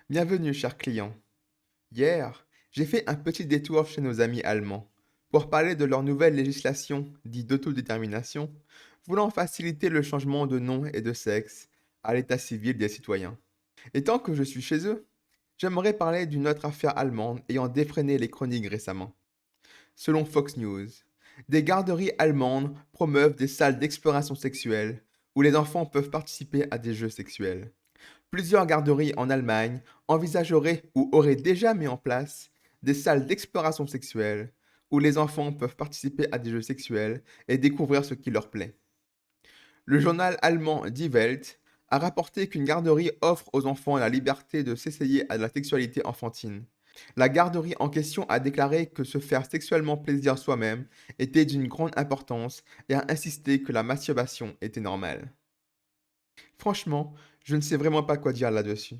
Bienvenue, cher client. Hier, j'ai fait un petit détour chez nos amis allemands pour parler de leur nouvelle législation, dite d'autodétermination, voulant faciliter le changement de nom et de sexe à l'état civil des citoyens. Et tant que je suis chez eux, j'aimerais parler d'une autre affaire allemande ayant défreiné les chroniques récemment. Selon Fox News, des garderies allemandes promeuvent des salles d'exploration sexuelle où les enfants peuvent participer à des jeux sexuels. Plusieurs garderies en Allemagne envisageraient ou auraient déjà mis en place des salles d'exploration sexuelle où les enfants peuvent participer à des jeux sexuels et découvrir ce qui leur plaît. Le journal allemand Die Welt a rapporté qu'une garderie offre aux enfants la liberté de s'essayer à la sexualité enfantine. La garderie en question a déclaré que se faire sexuellement plaisir soi-même était d'une grande importance et a insisté que la masturbation était normale. Franchement, je ne sais vraiment pas quoi dire là-dessus.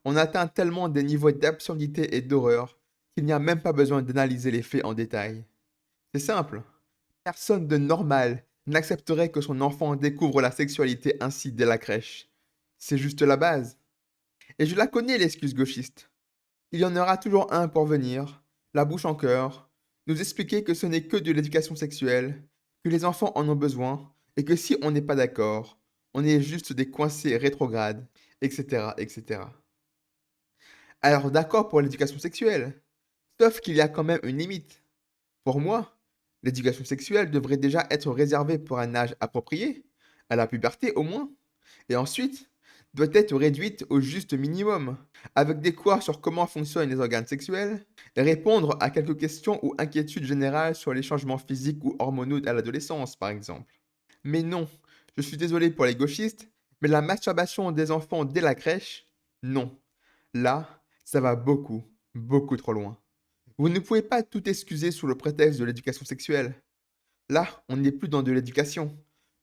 On atteint tellement des niveaux d'absurdité et d'horreur qu'il n'y a même pas besoin d'analyser les faits en détail. C'est simple. Personne de normal n'accepterait que son enfant découvre la sexualité ainsi dès la crèche. C'est juste la base. Et je la connais, l'excuse gauchiste. Il y en aura toujours un pour venir, la bouche en cœur, nous expliquer que ce n'est que de l'éducation sexuelle, que les enfants en ont besoin, et que si on n'est pas d'accord, on est juste des coincés rétrogrades, etc., etc. Alors d'accord pour l'éducation sexuelle, sauf qu'il y a quand même une limite. Pour moi, l'éducation sexuelle devrait déjà être réservée pour un âge approprié, à la puberté au moins, et ensuite doit être réduite au juste minimum, avec des cours sur comment fonctionnent les organes sexuels, et répondre à quelques questions ou inquiétudes générales sur les changements physiques ou hormonaux à l'adolescence, par exemple. Mais non, je suis désolé pour les gauchistes, mais la masturbation des enfants dès la crèche, non. Là, ça va beaucoup, beaucoup trop loin. Vous ne pouvez pas tout excuser sous le prétexte de l'éducation sexuelle. Là, on n'est plus dans de l'éducation,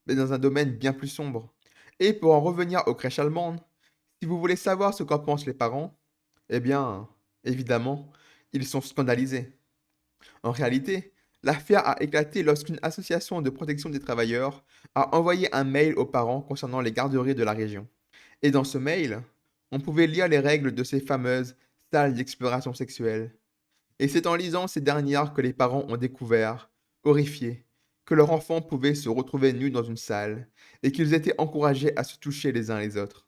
mais dans un domaine bien plus sombre. Et pour en revenir aux crèches allemandes, si vous voulez savoir ce qu'en pensent les parents, eh bien, évidemment, ils sont scandalisés. En réalité, l'affaire a éclaté lorsqu'une association de protection des travailleurs a envoyé un mail aux parents concernant les garderies de la région. Et dans ce mail, on pouvait lire les règles de ces fameuses salles d'exploration sexuelle. Et c'est en lisant ces dernières que les parents ont découvert, horrifiés, que leur enfant pouvait se retrouver nu dans une salle et qu'ils étaient encouragés à se toucher les uns les autres.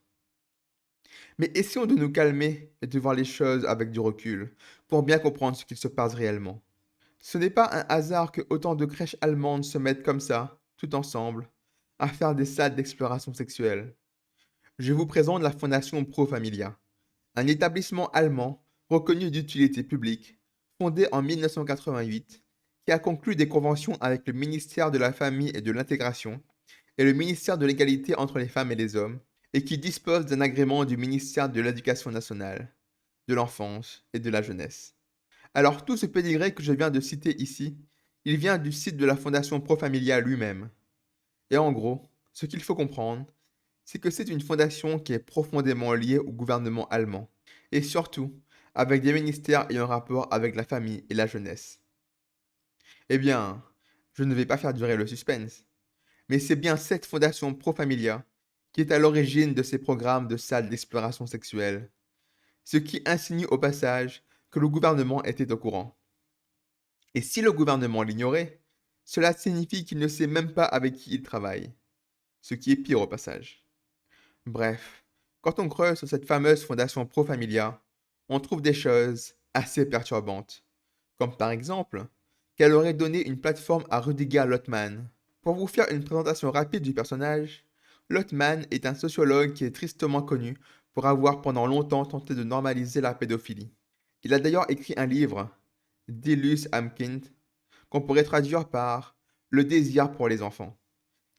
Mais essayons de nous calmer et de voir les choses avec du recul pour bien comprendre ce qu'il se passe réellement. Ce n'est pas un hasard que autant de crèches allemandes se mettent comme ça, tout ensemble, à faire des salles d'exploration sexuelle. Je vous présente la Fondation Pro Familia, un établissement allemand reconnu d'utilité publique, fondé en 1988, qui a conclu des conventions avec le ministère de la Famille et de l'Intégration et le ministère de l'Égalité entre les femmes et les hommes, et qui dispose d'un agrément du ministère de l'Éducation nationale, de l'enfance et de la jeunesse. Alors tout ce pédigré que je viens de citer ici, il vient du site de la Fondation Pro Familia lui-même. Et en gros, ce qu'il faut comprendre, c'est que c'est une fondation qui est profondément liée au gouvernement allemand, et surtout avec des ministères ayant rapport avec la famille et la jeunesse. Eh bien, je ne vais pas faire durer le suspense, mais c'est bien cette fondation Pro Familia qui est à l'origine de ces programmes de salles d'exploration sexuelle, ce qui insinue au passage que le gouvernement était au courant. Et si le gouvernement l'ignorait, cela signifie qu'il ne sait même pas avec qui il travaille, ce qui est pire au passage. Bref, quand on creuse sur cette fameuse fondation Pro Familia, on trouve des choses assez perturbantes, comme par exemple qu'elle aurait donné une plateforme à Rüdiger Lottmann. Pour vous faire une présentation rapide du personnage, Lottmann est un sociologue qui est tristement connu pour avoir pendant longtemps tenté de normaliser la pédophilie. Il a d'ailleurs écrit un livre, Dilus am Kind, qu'on pourrait traduire par Le désir pour les enfants,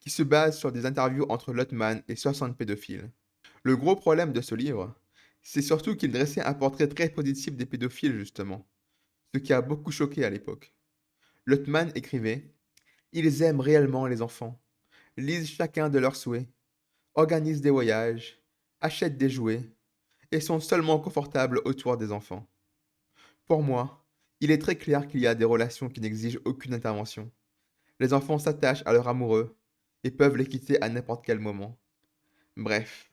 qui se base sur des interviews entre Lottmann et 60 pédophiles. Le gros problème de ce livre, c'est surtout qu'il dressait un portrait très positif des pédophiles justement, ce qui a beaucoup choqué à l'époque. Lottmann écrivait: Ils aiment réellement les enfants, lisent chacun de leurs souhaits, organisent des voyages, achètent des jouets, et sont seulement confortables autour des enfants. Pour moi, il est très clair qu'il y a des relations qui n'exigent aucune intervention. Les enfants s'attachent à leur amoureux et peuvent les quitter à n'importe quel moment. Bref,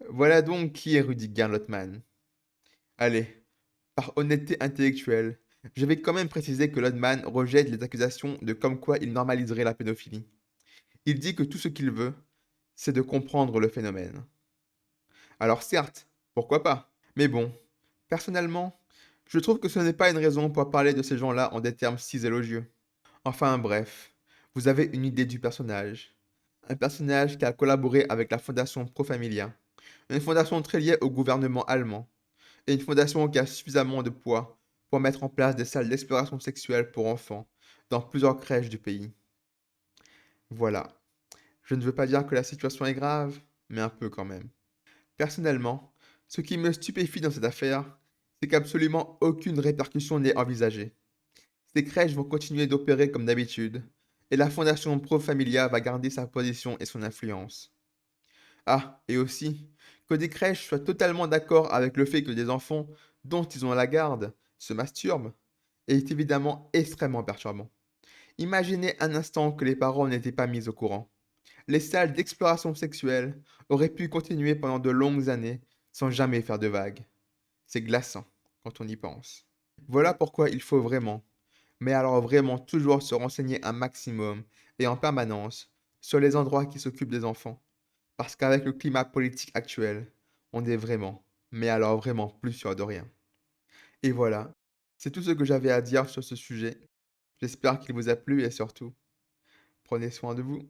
voilà donc qui est Rudy Lottmann. Allez, par honnêteté intellectuelle, je vais quand même préciser que Lodman rejette les accusations de comme quoi il normaliserait la pédophilie. Il dit que tout ce qu'il veut, c'est de comprendre le phénomène. Alors certes, pourquoi pas? Mais bon, personnellement, je trouve que ce n'est pas une raison pour parler de ces gens-là en des termes si élogieux. Enfin bref, vous avez une idée du personnage. Un personnage qui a collaboré avec la fondation Pro Familia, une fondation très liée au gouvernement allemand, et une fondation qui a suffisamment de poids pour mettre en place des salles d'exploration sexuelle pour enfants dans plusieurs crèches du pays. Voilà. Je ne veux pas dire que la situation est grave, mais un peu quand même. Personnellement, ce qui me stupéfie dans cette affaire, c'est qu'absolument aucune répercussion n'est envisagée. Ces crèches vont continuer d'opérer comme d'habitude, et la Fondation Pro Familia va garder sa position et son influence. Ah, et aussi, que des crèches soient totalement d'accord avec le fait que des enfants dont ils ont la garde se masturbent est évidemment extrêmement perturbant. Imaginez un instant que les parents n'étaient pas mis au courant. Les salles d'exploration sexuelle auraient pu continuer pendant de longues années sans jamais faire de vagues. C'est glaçant quand on y pense. Voilà pourquoi il faut vraiment, mais alors vraiment toujours se renseigner un maximum et en permanence sur les endroits qui s'occupent des enfants. Parce qu'avec le climat politique actuel, on est vraiment, mais alors vraiment plus sûr de rien. Et voilà, c'est tout ce que j'avais à dire sur ce sujet. J'espère qu'il vous a plu et surtout, prenez soin de vous.